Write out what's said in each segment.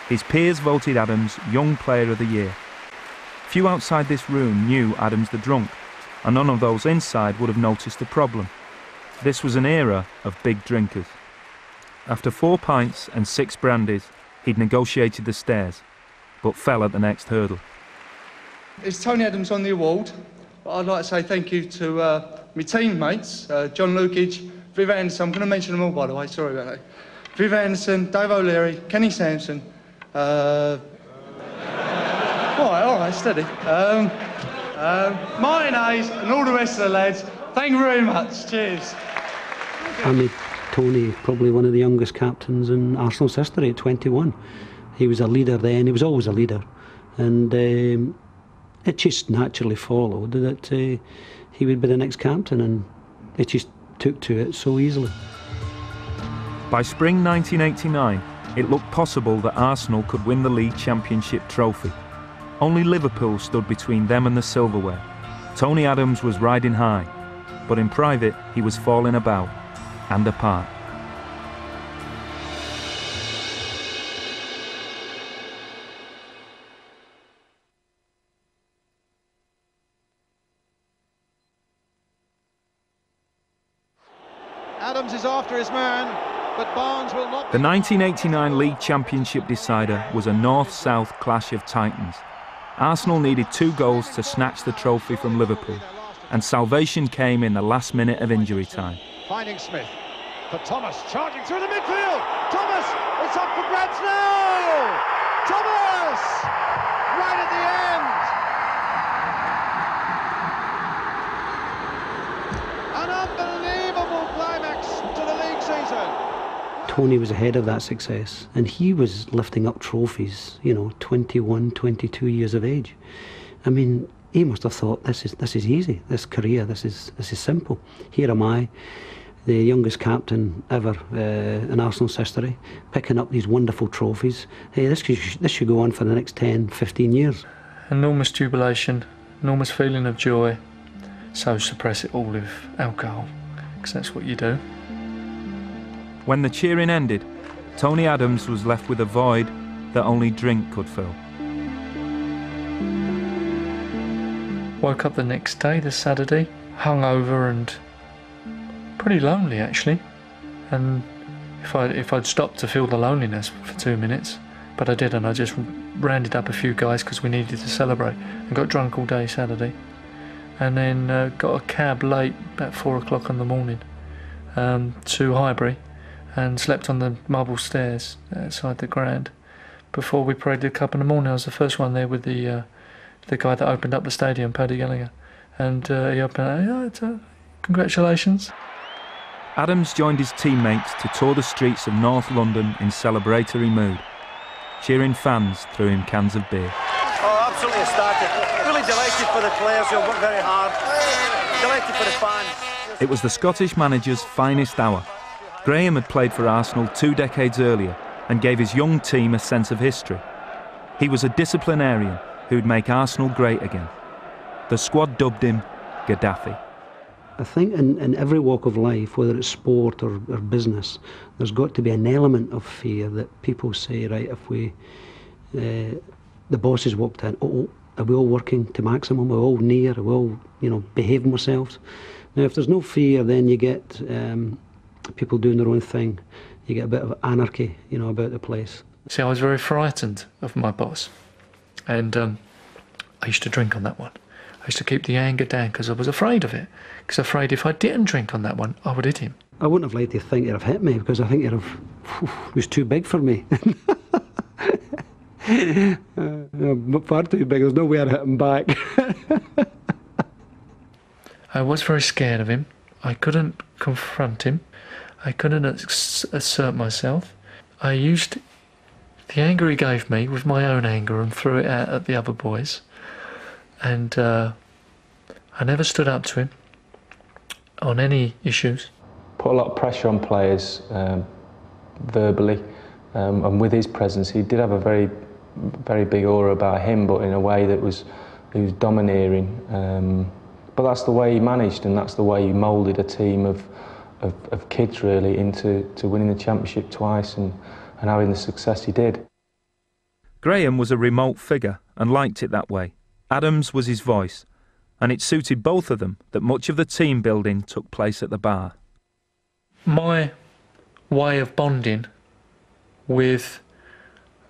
His peers voted Adams Young Player of the Year. Few outside this room knew Adams the drunk, and none of those inside would have noticed the problem. This was an era of big drinkers. After 4 pints and 6 brandies, he'd negotiated the stairs, but fell at the next hurdle. It's Tony Adams on the award. I'd like to say thank you to my teammates, John Lukage, Viv Anderson. I'm going to mention them all, by the way, sorry about that. Viv Anderson, Dave O'Leary, Kenny Sampson, all right, steady. Martin Hayes and all the rest of the lads. Thank you very much. Cheers. I made Tony probably one of the youngest captains in Arsenal's history at 21. He was a leader then, he was always a leader. And it just naturally followed that he would be the next captain, and it just took to it so easily. By spring 1989, it looked possible that Arsenal could win the league championship trophy. Only Liverpool stood between them and the silverware. Tony Adams was riding high, but in private he was falling about and apart. Adams is after his man, but Barnes will not. The 1989 League Championship decider was a north-south clash of titans. Arsenal needed 2 goals to snatch the trophy from Liverpool, and salvation came in the last minute of injury time. Finding Smith for Thomas, charging through the midfield. Thomas, it's up for grabs now. Thomas, right at the end. An unbelievable climax to the league season. Tony was ahead of that success, and he was lifting up trophies, you know, 21, 22 years of age. I mean, he must have thought, this is easy, this career, this is simple. Here am I, the youngest captain ever in Arsenal's history, picking up these wonderful trophies. Hey, this should go on for the next 10, 15 years. Enormous jubilation, enormous feeling of joy. So suppress it all with alcohol, because that's what you do. When the cheering ended, Tony Adams was left with a void that only drink could fill. Woke up the next day, the Saturday, hungover and pretty lonely actually. And if I'd stopped to feel the loneliness for 2 minutes, but I didn't. I just rounded up a few guys because we needed to celebrate, and got drunk all day Saturday. And then got a cab late, about 4 o'clock in the morning, to Highbury, and slept on the marble stairs outside the Grand before we paraded the cup in the morning. I was the first one there with the guy that opened up the stadium, Paddy Gallagher, and he opened congratulations. Adams joined his teammates to tour the streets of North London in celebratory mood, cheering fans threw him cans of beer. Oh, absolutely ecstatic. Really delighted for the players who worked very hard. Delighted for the fans. It was the Scottish manager's finest hour. Graham had played for Arsenal 2 decades earlier and gave his young team a sense of history. He was a disciplinarian who'd make Arsenal great again. The squad dubbed him Gaddafi. I think in every walk of life, whether it's sport or business, there's got to be an element of fear that people say, right, if the bosses walked in, are we all working to maximum? Are we all near? Are we all, behaving ourselves? Now, if there's no fear, then you get people doing their own thing. You get a bit of anarchy, about the place. See, I was very frightened of my boss, and I used to drink on that one. I used to keep the anger down because I was afraid of it. Because afraid if I didn't drink on that one, I would hit him. I wouldn't have liked to think you'd have hit me, because I think it was too big for me. Far too big, there's no way I'd hit him back. I was very scared of him. I couldn't confront him. I couldn't assert myself. I used the anger he gave me with my own anger and threw it out at the other boys. And I never stood up to him on any issues. Put a lot of pressure on players verbally, and with his presence he did have a very, very big aura about him, but in a way that he was domineering. But that's the way he managed, and that's the way he moulded a team of kids really into winning the championship twice and having the success he did. Graham was a remote figure and liked it that way. Adams was his voice, and it suited both of them that much of the team building took place at the bar. My way of bonding with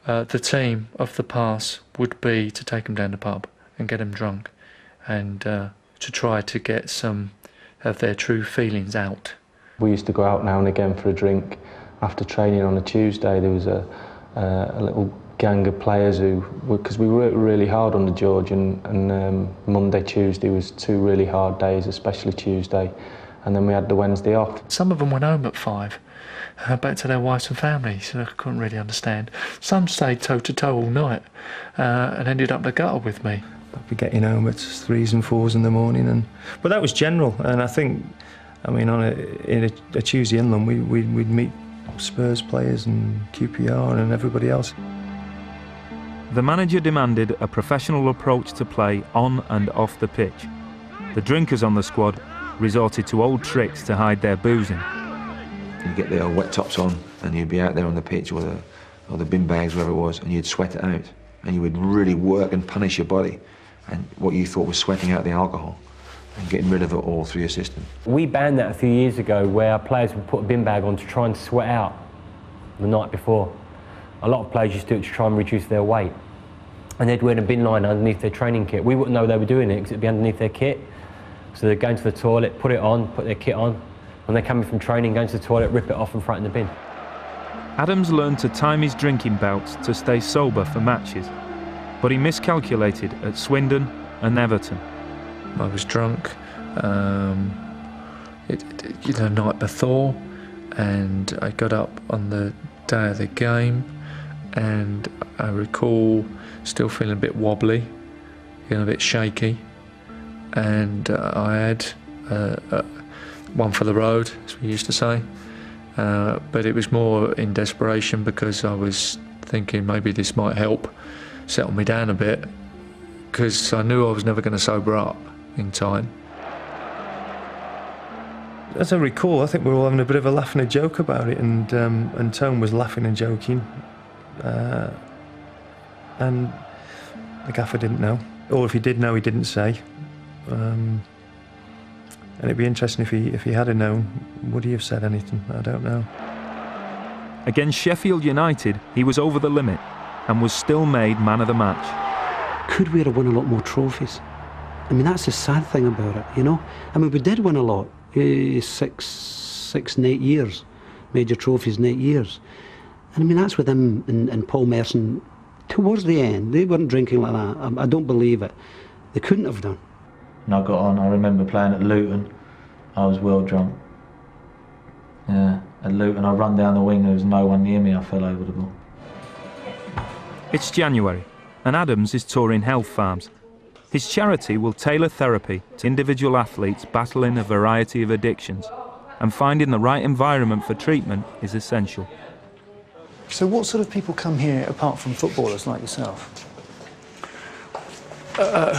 the team of the past would be to take them down the pub and get them drunk, and to try to get some of their true feelings out. We used to go out now and again for a drink after training on a Tuesday. There was a little gang of players who, because we worked really hard on the George, and Monday, Tuesday was two really hard days, especially Tuesday, and then we had the Wednesday off. Some of them went home at 5, back to their wives and families, and I couldn't really understand. Some stayed toe-to-toe all night and ended up the gutter with me. I'd be getting home at 3s and 4s in the morning, but that was general, and I think, I mean, in a Tuesday inland, we'd meet Spurs players and QPR and everybody else. The manager demanded a professional approach to play on and off the pitch. The drinkers on the squad resorted to old tricks to hide their boozing. You'd get the old wet tops on and you'd be out there on the pitch or the bin bags, wherever it was, and you'd sweat it out. And you would really work and punish your body and what you thought was sweating out the alcohol and getting rid of it all through your system. We banned that a few years ago, where our players would put a bin bag on to try and sweat out the night before. A lot of players used to do it to try and reduce their weight. And they'd wear a bin liner underneath their training kit. We wouldn't know they were doing it because it'd be underneath their kit. So they'd go into the toilet, put it on, put their kit on. When they're coming from training, go into the toilet, rip it off and throw it in the bin. Adams learned to time his drinking bouts to stay sober for matches, but he miscalculated at Swindon and Everton. I was drunk, the night before, and I got up on the day of the game, and I recall still feeling a bit wobbly, a bit shaky, and I had one for the road, as we used to say, but it was more in desperation because I was thinking maybe this might help settle me down a bit, because I knew I was never going to sober up in time. As I recall, I think we were all having a bit of a laugh and a joke about it, and Tone was laughing and joking, and the gaffer didn't know, or if he did know, he didn't say. And it'd be interesting if he had known, would he have said anything? I don't know. Against Sheffield United, he was over the limit and was still made man of the match. Could we have won a lot more trophies? I mean, that's the sad thing about it, you know? I mean, we did win a lot, 6 and 8 years, major trophies in 8 years. And I mean, that's with him and Paul Merson towards the end. They weren't drinking like that. I don't believe it. They couldn't have done. And I got on, I remember playing at Luton, I was well drunk. Yeah, at Luton I run down the wing, there was no one near me, I fell over the ball. It's January, and Adams is touring health farms. His charity will tailor therapy to individual athletes battling a variety of addictions, and finding the right environment for treatment is essential. So what sort of people come here apart from footballers like yourself?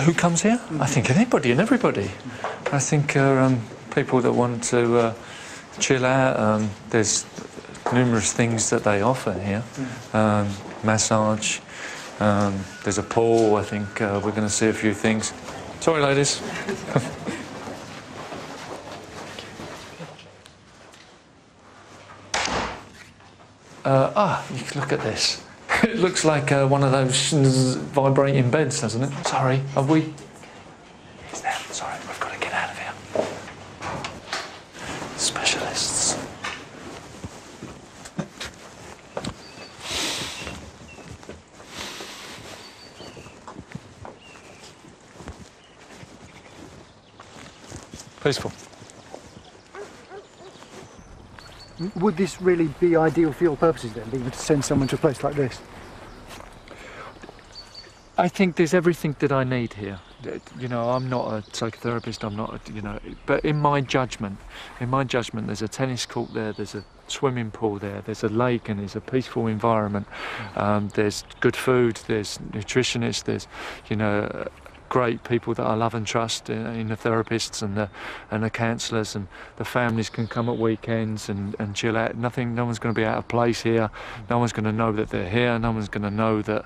Who comes here? I think anybody and everybody. I think people that want to chill out. There's numerous things that they offer here. Massage. There's a pool. I think we're going to see a few things. Sorry, ladies. You can look at this. It looks like one of those vibrating beds, doesn't it? Sorry, have we? He's there. Sorry, we've got to get out of here. Specialists. Peaceful. Would this really be ideal for your purposes then, being able to send someone to a place like this? I think there's everything that I need here. You know, I'm not a psychotherapist, I'm not, but in my judgment, there's a tennis court there, there's a swimming pool there, there's a lake, and there's a peaceful environment. There's good food, there's nutritionists, there's, great people that I love and trust in the therapists and the counsellors, and the families can come at weekends and chill out. No one's going to be out of place here. No one's going to know that they're here. No one's going to know that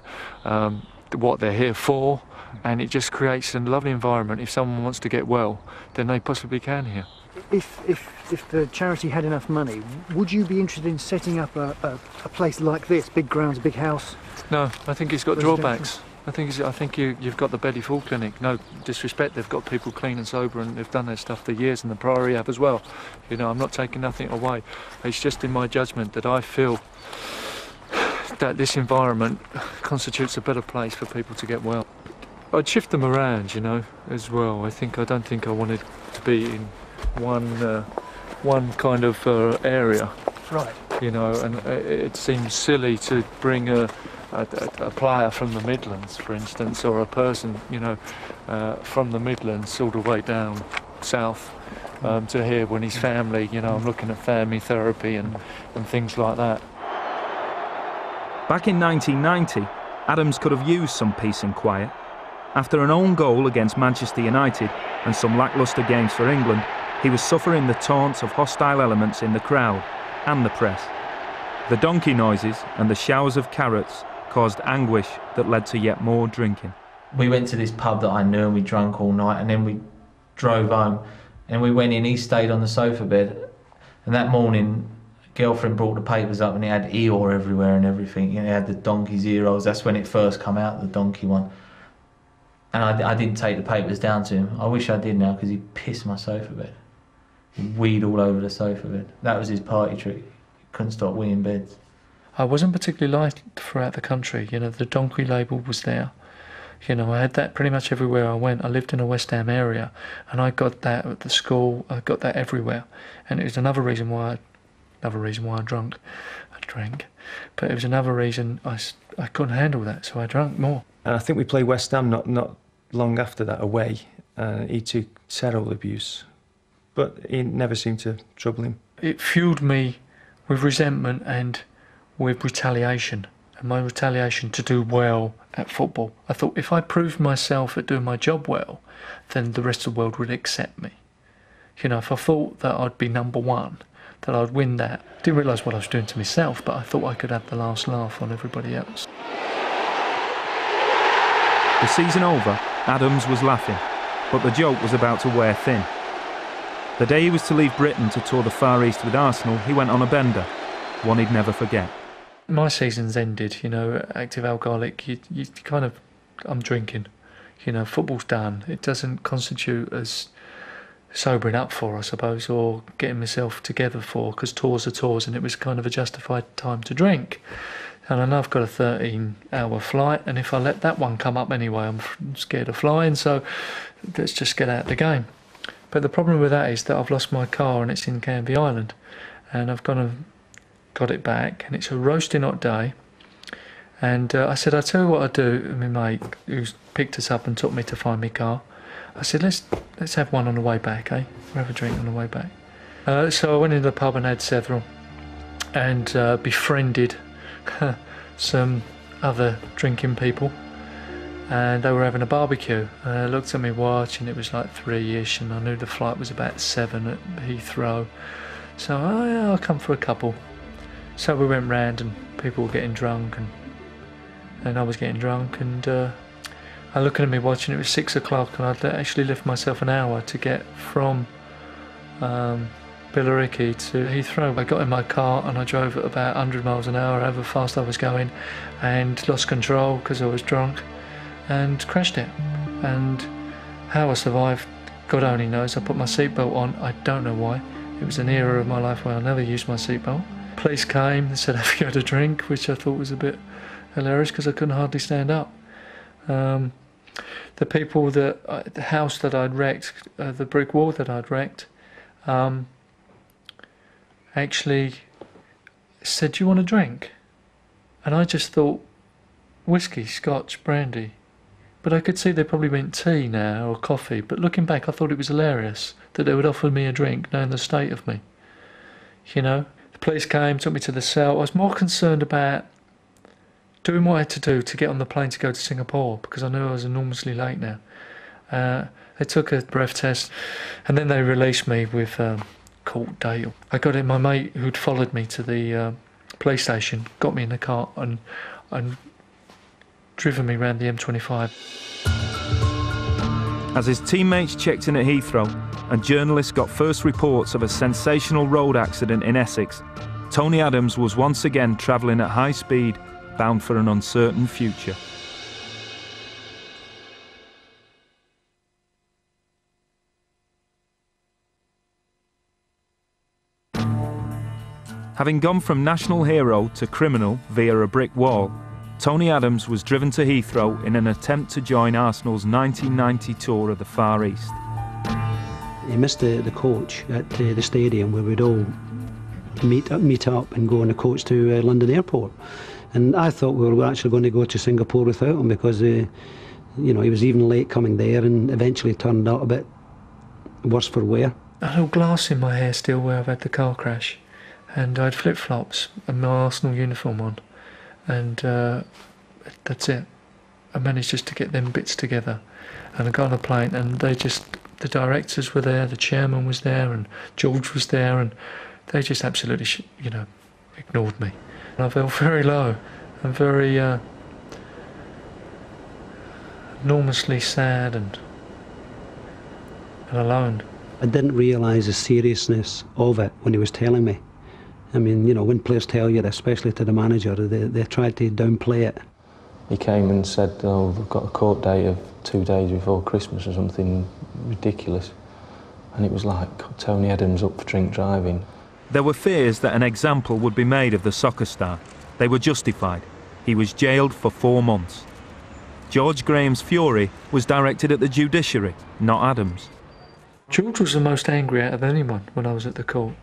what they're here for, and it just creates a lovely environment. If someone wants to get well, then they possibly can here. If the charity had enough money, would you be interested in setting up a place like this, big grounds, big house? No, I think it's got drawbacks. I think you've got the Belly Full Clinic. No disrespect, they've got people clean and sober, and they've done their stuff for years, and the Priory have as well. You know, I'm not taking nothing away. It's just in my judgment that I feel that this environment constitutes a better place for people to get well. I'd shift them around, you know, as well. I don't think I wanted to be in one kind of area. Right. You know, and it seems silly to bring a player from the Midlands, for instance, or a person, you know, from the Midlands all the way down south to here when his family, you know, I'm looking at family therapy and things like that. Back in 1990, Adams could have used some peace and quiet. After an own goal against Manchester United and some lacklustre games for England, he was suffering the taunts of hostile elements in the crowd and the press. The donkey noises and the showers of carrots caused anguish that led to yet more drinking. We went to this pub that I knew and we drank all night, and then we drove home and we went in. He stayed on the sofa bed, and that morning girlfriend brought the papers up and it had Eeyore everywhere and everything. You know, it had the donkey's ear rolls. That's when it first come out, the donkey one. And I didn't take the papers down to him. I wish I did now, because he pissed my sofa bed. He weed all over the sofa bed. That was his party trick. He couldn't stop weeing beds. I wasn't particularly liked throughout the country. You know, the donkey label was there. You know, I had that pretty much everywhere I went. I lived in a West Ham area, and I got that at the school. I got that everywhere, and it was another reason why I drank. But it was another reason I couldn't handle that, so I drank more. And I think we played West Ham not long after that away. He took several abuse, but it never seemed to trouble him. It fueled me with resentment and with retaliation, and my retaliation to do well at football. I thought if I proved myself at doing my job well, then the rest of the world would accept me. You know, if I thought that I'd be number one, that I'd win that. I didn't realise what I was doing to myself, but I thought I could have the last laugh on everybody else. The season over, Adams was laughing, but the joke was about to wear thin. The day he was to leave Britain to tour the Far East with Arsenal, he went on a bender, one he'd never forget. My season's ended, you know, active alcoholic, you kind of, I'm drinking. You know, football's done. It doesn't constitute as sobering up for, I suppose, or getting myself together for, because tours are tours, and it was kind of a justified time to drink. And I know I've got a 13-hour flight, and if I let that one come up anyway, I'm scared of flying, so let's just get out of the game. But the problem with that is that I've lost my car and it's in Canvey Island, and I've got it back, and it's a roasting hot day. And I said, I'll tell you what I'll do. My mate, who's picked us up and took me to find my car, I said, let's have one on the way back, eh? We'll have a drink on the way back. So I went into the pub and had several, and befriended some other drinking people, and they were having a barbecue. I looked at my watch and it was like 3-ish, and I knew the flight was about 7 at Heathrow. So I'll come for a couple. So we went round and people were getting drunk, and I was getting drunk, and I looked at my watch and it was 6 o'clock, and I'd actually left myself an hour to get from Billericay to Heathrow. I got in my car and I drove at about 100 miles an hour, however fast I was going, and lost control because I was drunk and crashed it. And how I survived, God only knows. I put my seatbelt on, I don't know why. It was an era of my life where I never used my seatbelt. Police came and said, have you had a drink? Which I thought was a bit hilarious because I couldn't hardly stand up. The people that, the house that I'd wrecked, the brick wall that I'd wrecked, actually said, do you want a drink? And I just thought, whiskey, scotch, brandy. But I could see they probably meant tea now, or coffee. But looking back, I thought it was hilarious that they would offer me a drink, knowing the state of me. You know, the police came, took me to the cell. I was more concerned about doing what I had to do to get on the plane to go to Singapore, because I knew I was enormously late now. They took a breath test, and then they released me with court date. I got it. My mate who'd followed me to the police station got me in the car and driven me around the M25. As his teammates checked in at Heathrow and journalists got first reports of a sensational road accident in Essex, Tony Adams was once again travelling at high speed, bound for an uncertain future. Having gone from national hero to criminal via a brick wall, Tony Adams was driven to Heathrow in an attempt to join Arsenal's 1990 tour of the Far East. He missed the coach at the stadium where we'd all meet up and go on the coach to London Airport. And I thought we were actually going to go to Singapore without him because, you know, he was even late coming there and eventually turned out a bit worse for wear. I had a little glass in my hair still where I've had the car crash. And I had flip-flops and my Arsenal uniform on, and that's it. I managed just to get them bits together, and I got on a plane, and the directors were there, the chairman was there, and George was there, and they just absolutely, ignored me. And I felt very low and very enormously sad and alone. I didn't realise the seriousness of it when he was telling me. I mean, you know, when players tell you, especially to the manager, they try to downplay it. He came and said, oh, we've got a court date of 2 days before Christmas or something ridiculous. And it was like, Tony Adams up for drink driving. There were fears that an example would be made of the soccer star. They were justified. He was jailed for 4 months. George Graham's fury was directed at the judiciary, not Adams. George was the most angry out of anyone when I was at the court.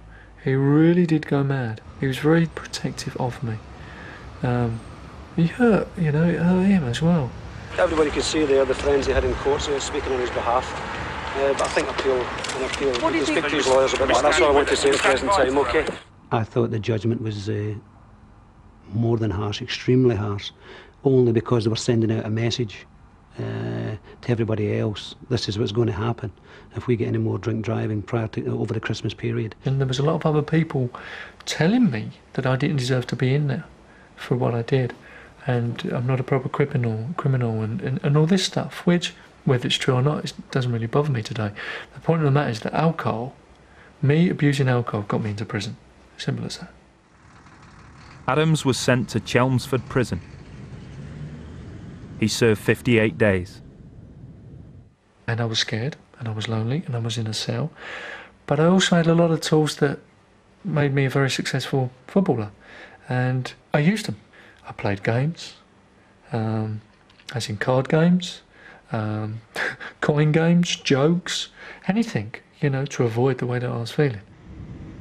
He really did go mad. He was very protective of me. He hurt, it hurt him as well. Everybody could see there the friends he had in court, so he was speaking on his behalf. But I think appeal. He can speak to his lawyers about that. That's all I want to say at the present time, okay? I thought the judgment was more than harsh, extremely harsh, only because they were sending out a message to everybody else. This is what's going to happen if we get any more drink driving over the Christmas period. And there was a lot of other people telling me that I didn't deserve to be in there for what I did, and I'm not a proper criminal and all this stuff, which, whether it's true or not, it doesn't really bother me today. The point of the matter is that me abusing alcohol got me into prison. Simple as that. Adams was sent to Chelmsford Prison. He served 58 days. And I was scared, and I was lonely, and I was in a cell. But I also had a lot of tools that made me a very successful footballer. And I used them. I played games, as in card games, coin games, jokes, anything, to avoid the way that I was feeling.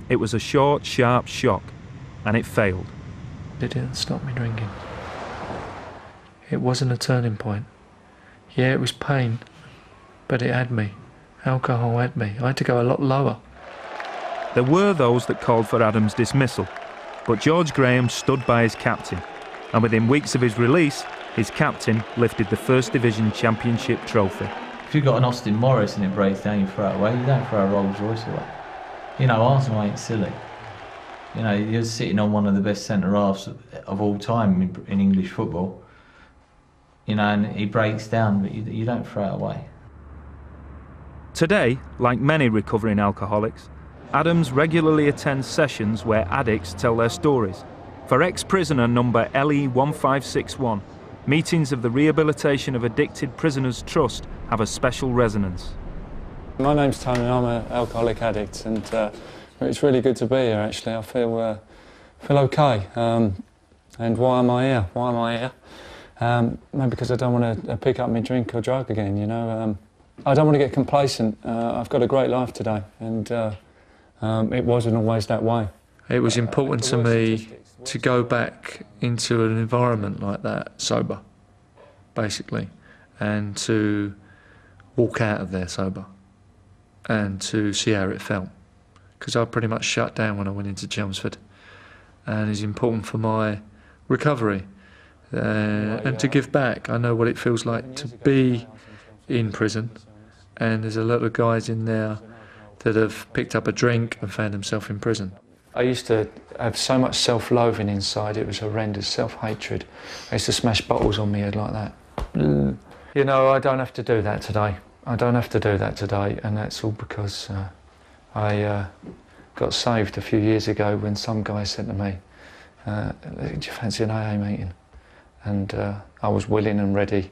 It was a short, sharp shock, and it failed. It didn't stop me drinking. It wasn't a turning point. Yeah, it was pain, but it had me. Alcohol had me. I had to go a lot lower. There were those that called for Adams' dismissal, but George Graham stood by his captain, and within weeks of his release, his captain lifted the First Division Championship trophy. If you've got an Austin Morris and it breaks down, you throw it away. You don't throw a Rolls Royce away. Arsenal ain't silly. You're sitting on one of the best centre-halves of all time in English football. And he breaks down, but you don't throw it away. Today, like many recovering alcoholics, Adams regularly attends sessions where addicts tell their stories. For ex-prisoner number LE1561, meetings of the Rehabilitation of Addicted Prisoners Trust have a special resonance. My name's Tony, I'm an alcoholic addict, and it's really good to be here actually. I feel okay. And why am I here? Maybe because I don't want to pick up my drink or drug again, I don't want to get complacent. I've got a great life today, and it wasn't always that way. It was important to me to go back into an environment like that, sober, basically, and to walk out of there sober, and to see how it felt. Because I pretty much shut down when I went into Chelmsford, and it's important for my recovery. And to give back. I know what it feels like to be in prison and there's a lot of guys in there that have picked up a drink and found themselves in prison. I used to have so much self-loathing inside, it was horrendous, self-hatred. I used to smash bottles on my head like that. You know, I don't have to do that today. I don't have to do that today, and that's all because I got saved a few years ago when some guy said to me, do you fancy an AA meeting? And I was willing and ready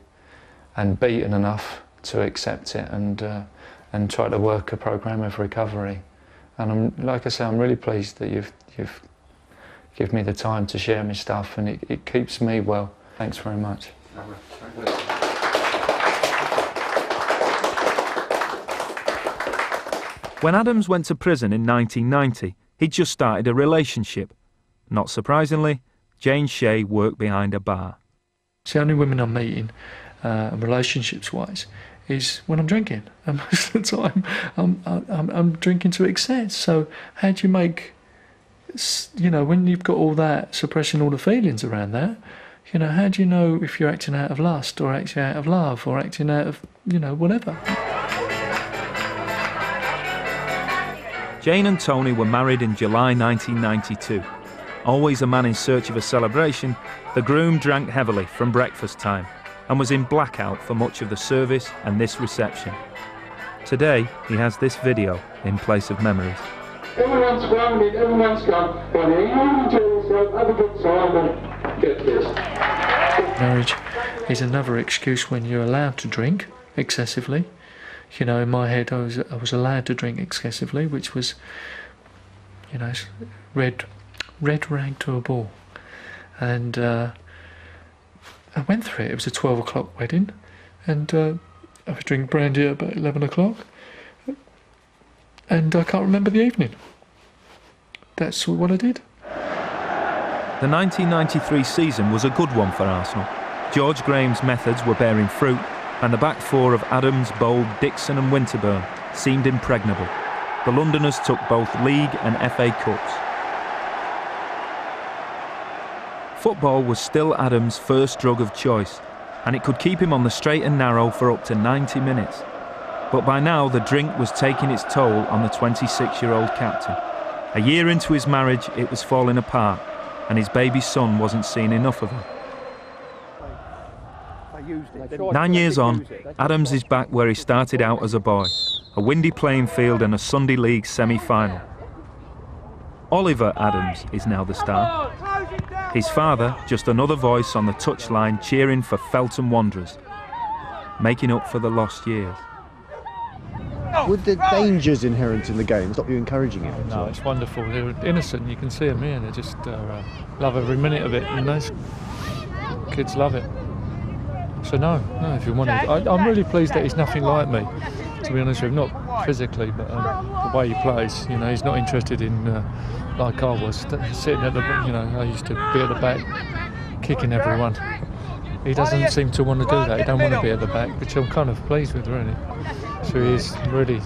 and beaten enough to accept it and try to work a programme of recovery. And like I say, I'm really pleased that you've given me the time to share my stuff, and it keeps me well. Thanks very much. When Adams went to prison in 1990, he'd just started a relationship. Not surprisingly, Jane Shea worked behind a bar. The only women I'm meeting, relationships-wise, is when I'm drinking. And most of the time, I'm drinking to excess. So how do you make, you know, when you've got all that, suppressing all the feelings around that, you know, how do you know if you're acting out of lust or acting out of love or acting out of, you know, whatever? Jane and Tony were married in July 1992. Always a man in search of a celebration, the groom drank heavily from breakfast time and was in blackout for much of the service and this reception. Today, he has this video in place of memories. Everyone's grounded, everyone's gone. Well, you enjoy yourself, have a good time and get this. Marriage is another excuse when you're allowed to drink excessively. You know, in my head, I was allowed to drink excessively, which was, you know, red rag to a bull. And I went through it. It was a 12 o'clock wedding, and I was drinking brandy at about 11 o'clock, and I can't remember the evening. That's what I did. The 1993 season was a good one for Arsenal. George Graham's methods were bearing fruit, and the back four of Adams, Bould, Dixon and Winterburn seemed impregnable. The Londoners took both League and FA Cups. Football was still Adams' first drug of choice, and it could keep him on the straight and narrow for up to 90 minutes. But by now the drink was taking its toll on the 26-year-old captain. A year into his marriage it was falling apart, and his baby son wasn't seeing enough of him. 9 years on, Adams is back where he started out as a boy, a windy playing field and a Sunday League semi-final. Oliver Adams is now the star. His father, just another voice on the touchline cheering for Felton Wanderers, making up for the lost years. Would the dangers inherent in the game stop you encouraging it? No, it's wonderful. They're innocent, you can see them here, they just love every minute of it, and those kids love it. So no, if you want to. I'm really pleased that he's nothing like me, to be honest with you. Not physically, but the way he plays. You know, he's not interested in, like I was, sitting at the, you know, I used to be at the back, kicking everyone. He doesn't seem to want to do that. He don't want to be at the back, which I'm kind of pleased with, really. So he's really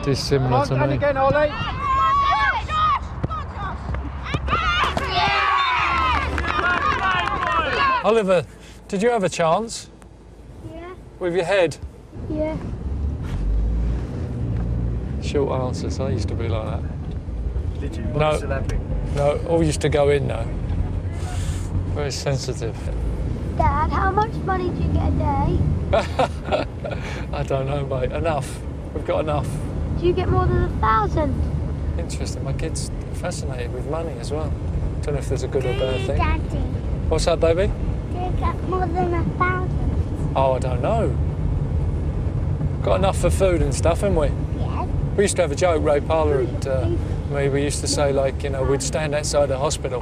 dissimilar to me. Oliver, did you have a chance? Yeah. With your head? Yeah. Short answers, I used to be like that. Did you? No, all used to go in now. Very sensitive. Dad, how much money do you get a day? I don't know, mate. Enough. We've got enough. Do you get more than 1,000? Interesting. My kid's fascinated with money as well. Don't know if there's a good or bad thing. Daddy. What's that, baby? Do you get more than 1,000? Oh, I don't know. Got enough for food and stuff, haven't we? Yeah. We used to have a joke, Ray Parlour and me. We used to say, like, you know, we'd stand outside the hospital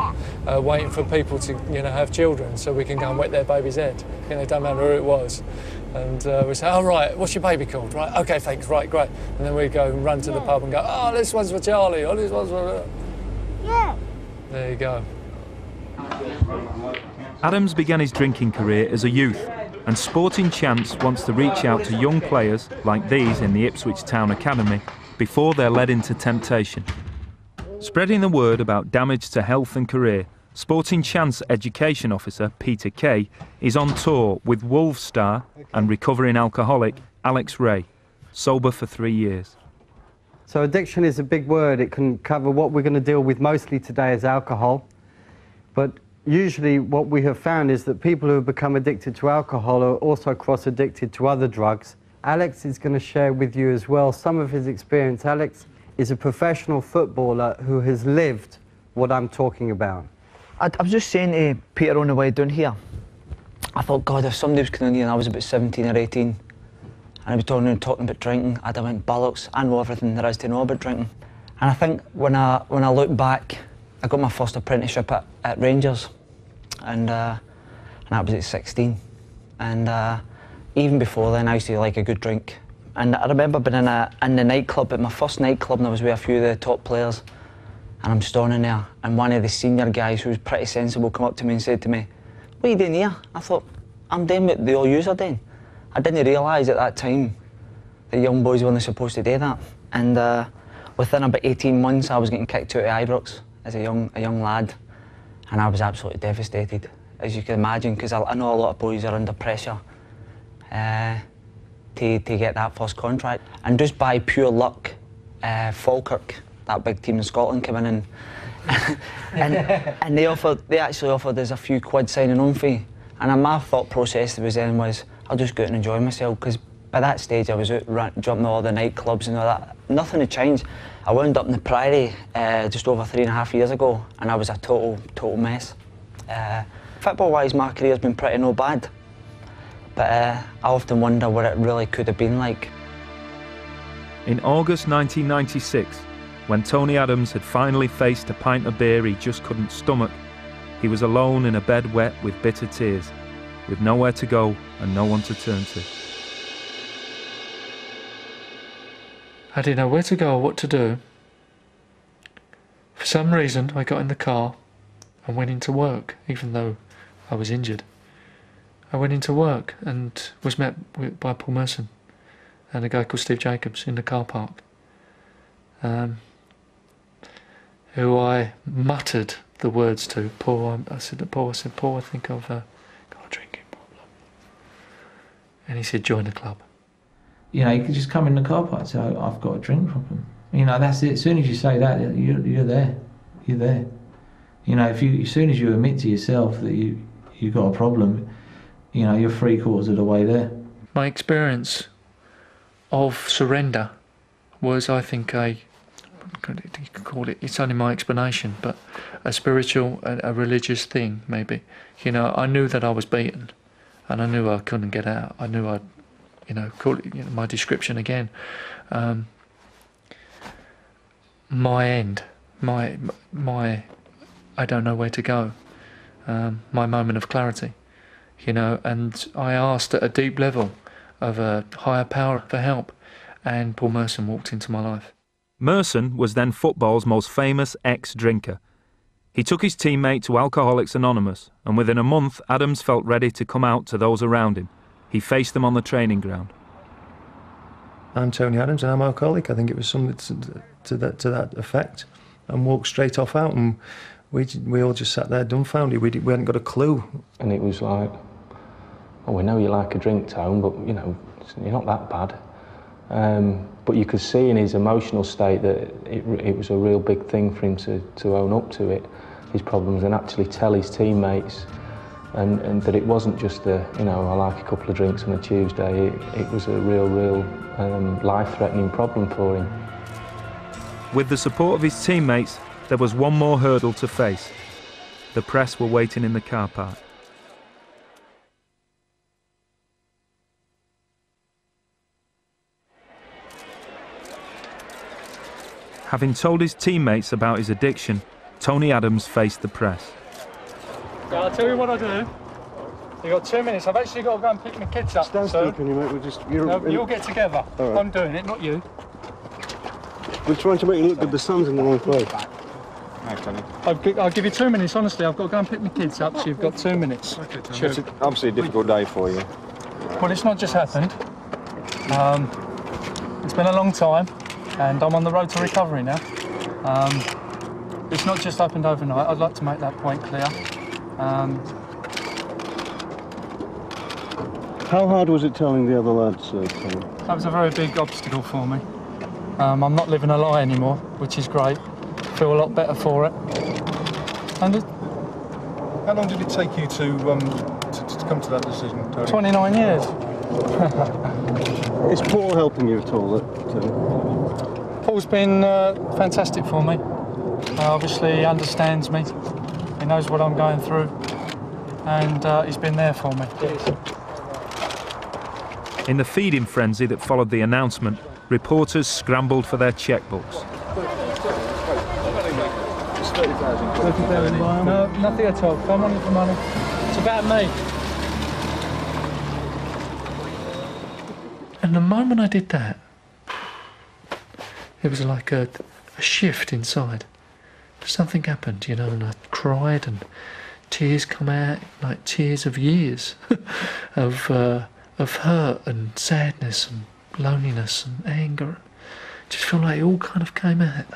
waiting for people to, you know, have children so we can go and wet their baby's head. You know, it don't matter who it was. And we'd say, oh, right, what's your baby called? Right, OK, thanks, right, great. And then we'd go and run to the pub and go, oh, this one's for Charlie, oh, this one's for... Yeah. There you go. Adams began his drinking career as a youth, and Sporting Chance wants to reach out to young players like these in the Ipswich Town Academy before they're led into temptation. Spreading the word about damage to health and career, Sporting Chance Education Officer Peter Kay is on tour with Wolves star and recovering alcoholic Alex Ray, sober for 3 years. So addiction is a big word. It can cover what we're going to deal with mostly today as alcohol. But usually what we have found is that people who have become addicted to alcohol are also cross-addicted to other drugs. Alex is going to share with you as well some of his experience. Alex is a professional footballer who has lived what I'm talking about. I was just saying to Peter on the way down here, I thought, God, if somebody was coming in here and I was about 17 or 18, and I was talking about drinking, I'd have went bollocks. I know everything there is to know about drinking. And I think when I look back, I got my first apprenticeship at Rangers, and that was at 16. And even before then, I used to like a good drink. And I remember being in the nightclub, at my first nightclub, and I was with a few of the top players, and I'm standing there, and one of the senior guys who was pretty sensible come up to me and said to me, "What are you doing here?" I thought, "I'm doing what the all yous are doing." I didn't realise at that time that young boys weren't supposed to do that. And within about 18 months, I was getting kicked out of Ibrox as a young lad, and I was absolutely devastated, as you can imagine, because I know a lot of boys are under pressure to get that first contract. And just by pure luck, Falkirk, that big team in Scotland, came in and they actually offered us a few quid signing on fee. And my thought process was I'll just go out and enjoy myself, because by that stage I was out jumping all the nightclubs and all that. Nothing had changed. I wound up in the Priory just over 3.5 years ago, and I was a total mess. Football-wise, my career's been pretty no bad, but I often wonder what it really could have been like. In August 1996, when Tony Adams had finally faced a pint of beer he just couldn't stomach, he was alone in a bed wet with bitter tears, with nowhere to go and no one to turn to. I didn't know where to go or what to do. For some reason, I got in the car and went into work, even though I was injured. I went into work and was met by Paul Merson and a guy called Steve Jacobs in the car park, who I muttered the words to. Paul, I said, Paul, I think I've got a drinking problem. And he said, join the club. You know, you could just come in the car park and say, I've got a drink problem. You know, that's it. As soon as you say that, you're there. You're there. You know, as soon as you admit to yourself that you've got a problem, you know, you're 3/4 of the way there. My experience of surrender was, I think, you could call it, it's only my explanation, but a spiritual, a religious thing, maybe. You know, I knew that I was beaten, and I knew I couldn't get out. I knew I'd, call it, my description again. My end, my I don't know where to go, my moment of clarity, and I asked at a deep level of a higher power for help, and Paul Merson walked into my life. Merson was then football's most famous ex-drinker. He took his teammate to Alcoholics Anonymous, and within a month Adams felt ready to come out to those around him. He faced them on the training ground. I'm Tony Adams and I'm alcoholic. I think it was something to that effect, and walked straight off out, and we all just sat there dumbfounded. We hadn't got a clue. And it was like, oh, we know you like a drink, Tone, but you're not that bad. But you could see in his emotional state that it was a real big thing for him to own up to it, his problems, and actually tell his teammates, and that it wasn't just I like a couple of drinks on a Tuesday. It was a real life-threatening problem for him. With the support of his teammates, there was one more hurdle to face. The press were waiting in the car park. Having told his teammates about his addiction, Tony Adams faced the press. Yeah, I'll tell you what I'll do. You've got 2 minutes. I've actually got to go and pick my kids up. Stand still, can you, mate? You'll get together. All right. I'm doing it, not you. We're trying to make you look good. The sun's in the wrong place. I'll give you 2 minutes, honestly. I've got to go and pick my kids up, so you've got 2 minutes. Okay, it's obviously a difficult day for you. Well, it's not just happened. It's been a long time, and I'm on the road to recovery now. It's not just happened overnight. I'd like to make that point clear. How hard was it telling the other lads, Tony? That was a very big obstacle for me. I'm not living a lie anymore, which is great. Feel a lot better for it. And how long did it take you to come to that decision, Tony? 29 years. Is Paul helping you at all, Tony? Paul's been fantastic for me. Obviously, he understands me. He knows what I'm going through. And he's been there for me. In the feeding frenzy that followed the announcement, reporters scrambled for their checkbooks. No, nothing at all. Come on for money. It's about me. And the moment I did that, it was like a shift inside. Something happened, you know, and I cried and tears come out, like tears of years of hurt and sadness and loneliness and anger. Just feel like it all kind of came out.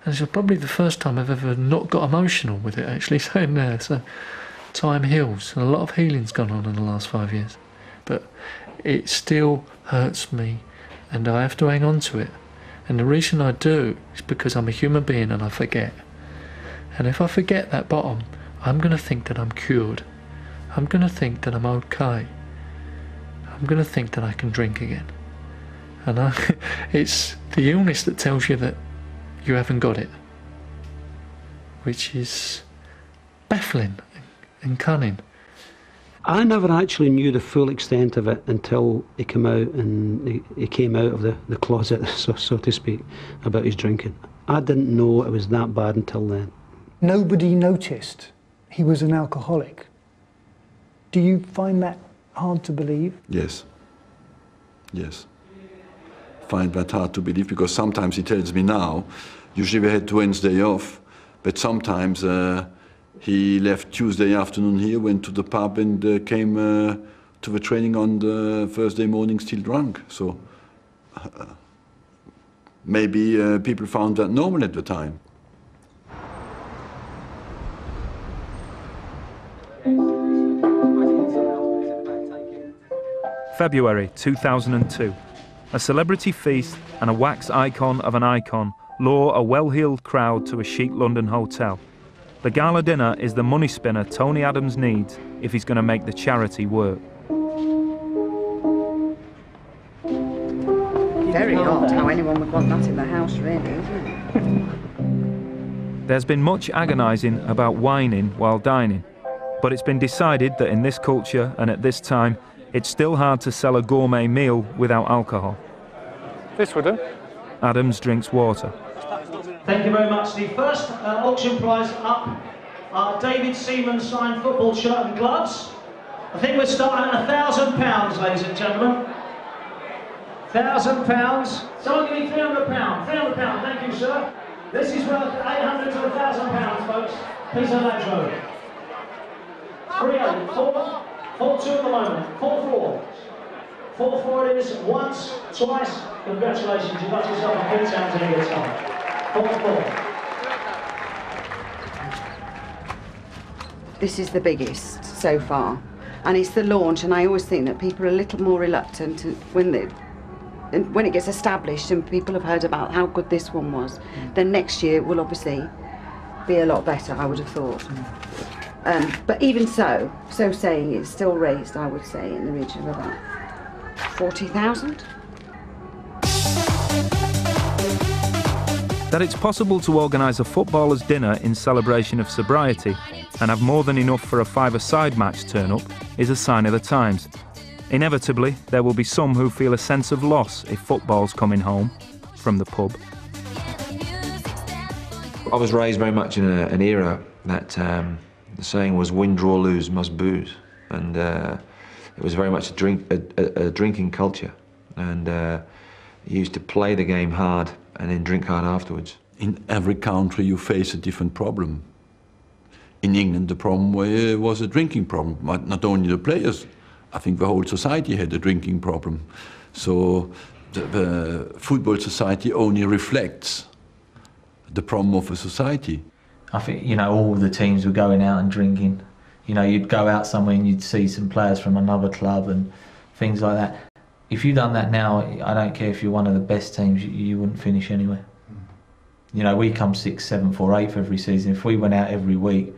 And it's probably the first time I've ever not got emotional with it, actually, saying there. So time heals, and a lot of healing's gone on in the last 5 years. But it still hurts me, and I have to hang on to it. And the reason I do is because I'm a human being and I forget. And if I forget that bottom, I'm going to think that I'm cured. I'm going to think that I'm okay. I'm going to think that I can drink again. And it's the illness that tells you that you haven't got it, which is baffling and cunning. I never actually knew the full extent of it until he came out and he came out of the closet, so to speak, about his drinking. I didn't know it was that bad until then. Nobody noticed he was an alcoholic. Do you find that hard to believe? Yes. Yes. Find that hard to believe because sometimes he tells me now, usually we had Wednesday off, but sometimes he left Tuesday afternoon here, went to the pub and came to the training on the Thursday morning still drunk. So maybe people found that normal at the time. February 2002. A celebrity feast and a wax icon of an icon lure a well-heeled crowd to a chic London hotel. The gala dinner is the money spinner Tony Adams needs if he's going to make the charity work. Very odd how anyone would want that in the house, really, isn't it? There's been much agonising about whining while dining, but it's been decided that in this culture and at this time, it's still hard to sell a gourmet meal without alcohol. This would do. Adams drinks water. Thank you very much. The first auction prize up are David Seaman's signed football shirt and gloves. I think we're starting at £1,000, ladies and gentlemen. £1,000. Someone give me £300. £300, thank you, sir. This is worth £800 to £1,000, folks. Piece of that road. 3-8, 4-2 at the moment, 4-4. 4-4 it is, once, twice. Congratulations, you've got yourself a good sound to the time. 4-4. This is the biggest so far, and it's the launch, and I always think that people are a little more reluctant when it gets established and people have heard about how good this one was, then next year will obviously be a lot better, I would have thought. But even so saying, it's still raised, I would say, in the region of about 40,000. That it's possible to organise a footballer's dinner in celebration of sobriety and have more than enough for a five-a-side match turn up is a sign of the times. Inevitably, there will be some who feel a sense of loss if football's coming home from the pub. I was raised very much in an era that the saying was win, draw, lose, must booze. And it was very much a drinking culture. And you used to play the game hard and then drink hard afterwards. In every country you face a different problem. In England the problem was a drinking problem, but not only the players. I think the whole society had a drinking problem. So the football society only reflects the problem of a society. I think, you know, all the teams were going out and drinking. You know, you'd go out somewhere and you'd see some players from another club and things like that. If you'd done that now, I don't care if you're one of the best teams, you wouldn't finish anywhere. You know, we come 6th, 7th or 8th every season. If we went out every week,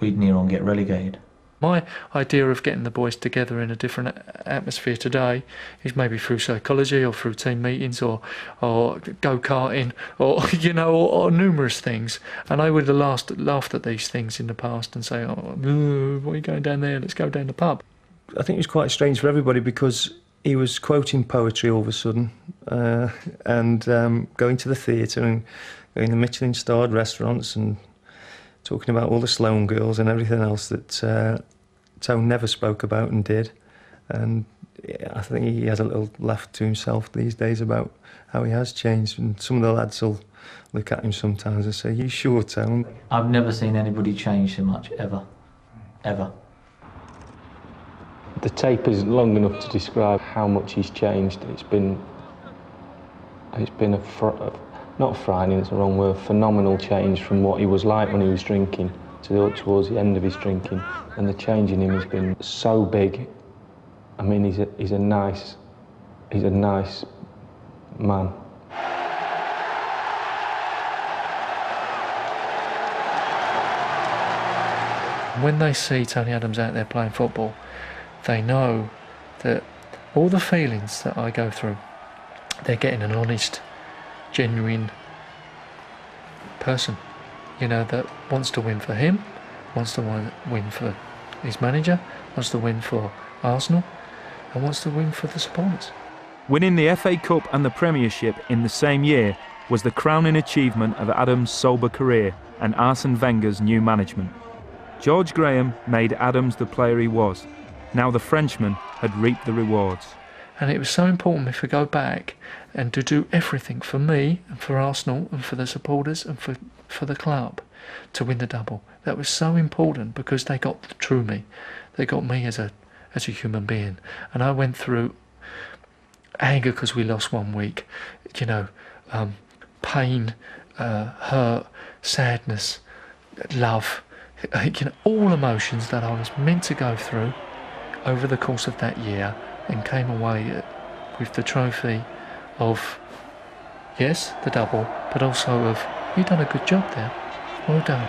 we'd near on get relegated. My idea of getting the boys together in a different atmosphere today is maybe through psychology or through team meetings or go-karting or, you know, or numerous things. And I would have laughed at these things in the past and say, oh, why are you going down there? Let's go down the pub. I think it was quite strange for everybody because he was quoting poetry all of a sudden and going to the theatre and going to Michelin-starred restaurants and talking about all the Sloane girls and everything else that Tone never spoke about and did. And yeah, I think he has a little laugh to himself these days about how he has changed. And some of the lads will look at him sometimes and say, "You sure, Tone?" I've never seen anybody change so much, ever. Ever. The tape is long enough to describe how much he's changed. It's been not frightening, it's the wrong word, phenomenal change from what he was like when he was drinking to towards the end of his drinking. And the change in him has been so big. I mean, he's a nice man. When they see Tony Adams out there playing football, they know that all the feelings that I go through, they're getting an honest, genuine person, you know, that wants to win for him, wants to win for his manager, wants to win for Arsenal, and wants to win for the supporters. Winning the FA Cup and the Premiership in the same year was the crowning achievement of Adams' sober career and Arsene Wenger's new management. George Graham made Adams the player he was. Now the Frenchman had reaped the rewards. And it was so important if we go back and to do everything for me and for Arsenal and for the supporters and for the club to win the double. That was so important because they got the true me. They got me as a human being. And I went through anger because we lost one week, you know, pain, hurt, sadness, love, you know, all emotions that I was meant to go through over the course of that year, and came away with the trophy of, yes, the double, but also of, you've done a good job there, well done.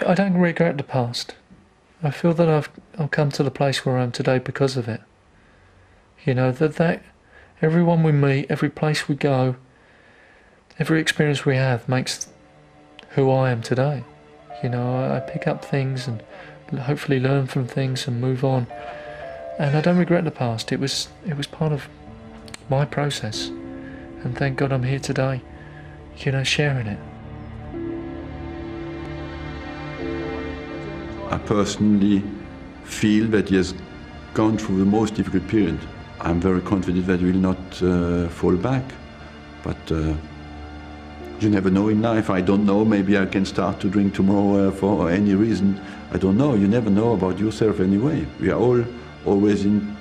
I don't regret the past. I feel that I've come to the place where I am today because of it. You know, that everyone we meet, every place we go, every experience we have makes who I am today. You know, I pick up things and hopefully learn from things and move on. And I don't regret the past. It was part of my process. And thank God I'm here today, you know, sharing it. I personally feel that he has gone through the most difficult period. I'm very confident that he will not fall back. But you never know in life. I don't know, maybe I can start to drink tomorrow for any reason. I don't know, you never know about yourself anyway. We are all always in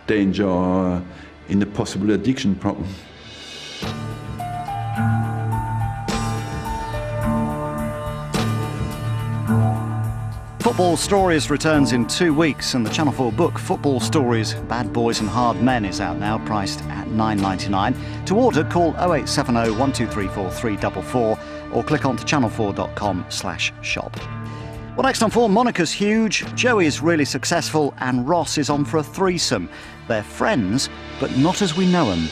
danger, in a possible addiction problem. Football Stories returns in 2 weeks, and the Channel 4 book Football Stories, Bad Boys and Hard Men is out now, priced at £9.99. To order, call 0870 1234 344 or click on to channel4.com/shop. Well, next on 4, Monica's huge, Joey's really successful, and Ross is on for a threesome. They're friends, but not as we know them.